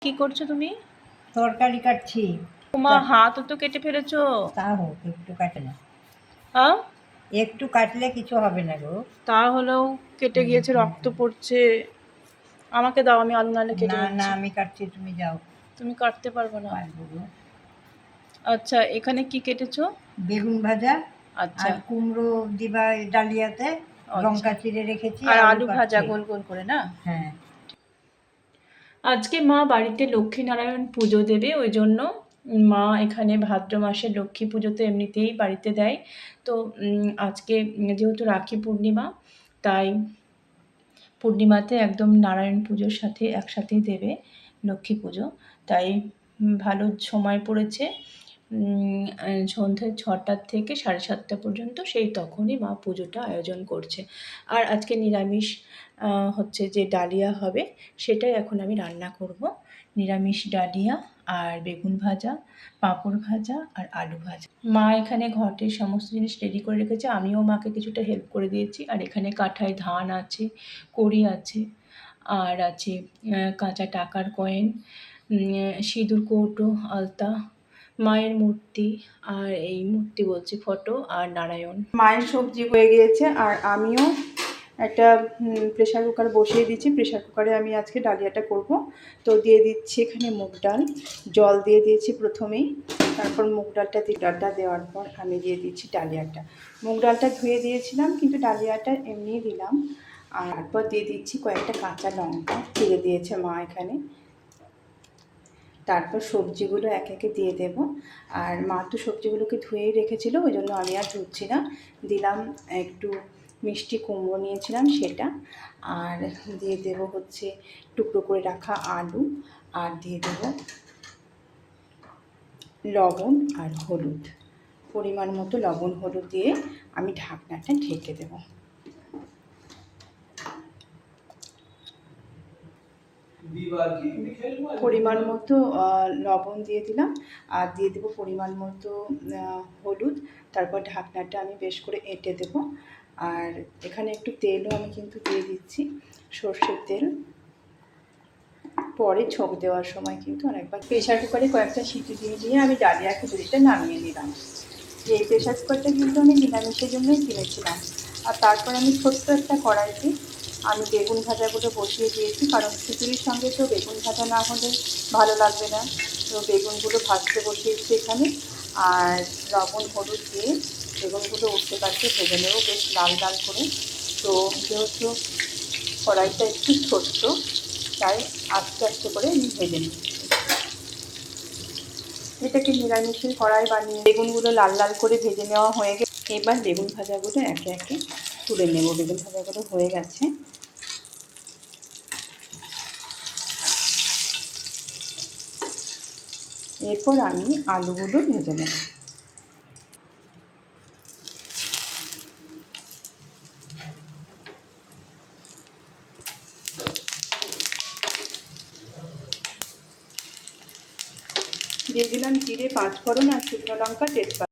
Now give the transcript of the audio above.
কি করছো তুমি? তরকারি কাটছি। তোমার হাত তো কেটে ফেলেছো। তা হোক, একটু কাটে না, হ্যাঁ, একটু কাটলে কিছু হবে না গো। তা হলেও কেটে গিয়েছে, রক্ত পড়ছে। আমাকে দাও, আমি আলু নাহলে কেটে না না, নিচ্ছি। আমি কাটছি, তুমি যাও। তুমি কাটতে পারবে না। পারবো গো। আচ্ছা, এখানে কি কেটেছো? বেগুন ভাজা আচ্ছা আর কুমড়ো দিবা ডালিয়াতে, আচ্ছা, লঙ্কা চিড়ে রেখেছি, আর আলু আলু ভাজা কাটছি। গোল গোল করে না? হ্যাঁ। আজকে মা বাড়িতে লক্ষ্মীনারায়ণ পুজো দেবে, ওই জন্য মা এখানে ভাদ্র মাসে লক্ষ্মী পুজো তো এমনিতেই বাড়িতে দেয়। তো আজকে যেহেতু রাখি পূর্ণিমা, তাই পূর্ণিমাতে একদম নারায়ণ পুজোর সাথে একসাথেই দেবে লক্ষ্মী পুজো। তাই ভালো সময় পড়েছে। সন্ধ্যে 6টার থেকে 7:30 পর্যন্ত, সেই তখনই মা পুজোটা আয়োজন করছে। আর আজকে নিরামিষ হচ্ছে যে ডালিয়া হবে, সেটাই এখন আমি রান্না করব। নিরামিষ ডালিয়া আর বেগুন ভাজা, পাঁপড় ভাজা আর আলু ভাজা। মা এখানে ঘটের সমস্ত জিনিস রেডি করে রেখেছে, আমিও মাকে কিছুটা হেল্প করে দিয়েছি। আর এখানে কাঠায় ধান আছে, কড়ি আছে, আর আছে কাঁচা টাকার কয়েন, সিঁদুর কৌটো, আলতা, মায়ের মূর্তি, আর এই মূর্তি বলছি ফটো, আর নারায়ণ। মায়ের সবজি হয়ে গিয়েছে, আর আমিও একটা প্রেশার কুকার বসিয়ে দিচ্ছি। প্রেশার কুকারে আমি আজকে ডালিয়াটা করব। তো দিয়ে দিচ্ছি এখানে মুগ ডাল, জল দিয়ে দিয়েছি প্রথমেই। তারপর মুগ ডালটা দেওয়ার পর আমি দিয়ে দিচ্ছি ডালিয়াটা। মুগ ডালটা ধুয়ে দিয়েছিলাম, কিন্তু ডালিয়াটা এমনিই দিলাম। আর তারপর দিয়ে দিচ্ছি কয়েকটা কাঁচা লঙ্কা, চিড়ে দিয়েছে মা এখানে। তারপর সবজিগুলো একে একে দিয়ে দেব। আর মা তো সবজিগুলোকে ধুয়েই রেখেছিল, ওই জন্য আমি আর ধুচ্ছি না। দিলাম একটু মিষ্টি কুমড়ো নিয়েছিলাম সেটা, আর দিয়ে দেব হচ্ছে টুকরো করে রাখা আলু, আর দিয়ে দেব লবণ আর হলুদ। পরিমাণ মতো লবণ হলুদ দিয়ে আমি ঢাকনাটা ঢেকে দেব। পরিমাণ মতো লবণ দিয়ে দিলাম, আর দিয়ে দেবো পরিমাণ মতো হলুদ। তারপর ঢাকনাটা আমি বেশ করে এঁটে দেব। আর এখানে একটু তেলও আমি কিন্তু দিয়ে দিচ্ছি, সর্ষের তেল। পরে ছোঁক দেওয়ার সময় কিন্তু অনেকবার প্রেশার কুকারে কয়েকটা সিটি দিয়ে আমি ডালিয়া খিচুড়িটা নামিয়ে নিলাম। এই প্রেশার কুকারটা কিন্তু আমি নিরামিষের জন্যই কিনেছিলাম। আর তারপর আমি ছোট্ট একটা কড়াইতে আমি বেগুন ভাজাগুলো বসিয়ে দিয়েছি, কারণ খিচুড়ির সঙ্গে তো বেগুন ভাজা না হলে ভালো লাগবে না। তো বেগুনগুলো ভাজতে বসিয়েছি এখানে, আর লবণ হলুদ দিয়ে বেগুনগুলো উঠতে পারতে ভেজে নেব বেশ লাল লাল করে। তো যেহেতু কড়াইটা একটু ছোট্ট, তাই আস্তে আস্তে করে আমি ভেজে নিচ্ছি। এটাকে নিরামিষের কড়াই বানিয়ে বেগুনগুলো লাল লাল করে ভেজে নেওয়া হয়ে গেছে। এবার বেগুন ভাজাগুলো একে একে তুলে নেব। বেগুন ভাজাগুলো হয়ে গেছে। এরপর আমি আলুগুলো ভেজে নেব। দিয়ে দিলাম জিরে, পাঁচফোড়ন আর শুকনো লঙ্কা, তেজপাতা।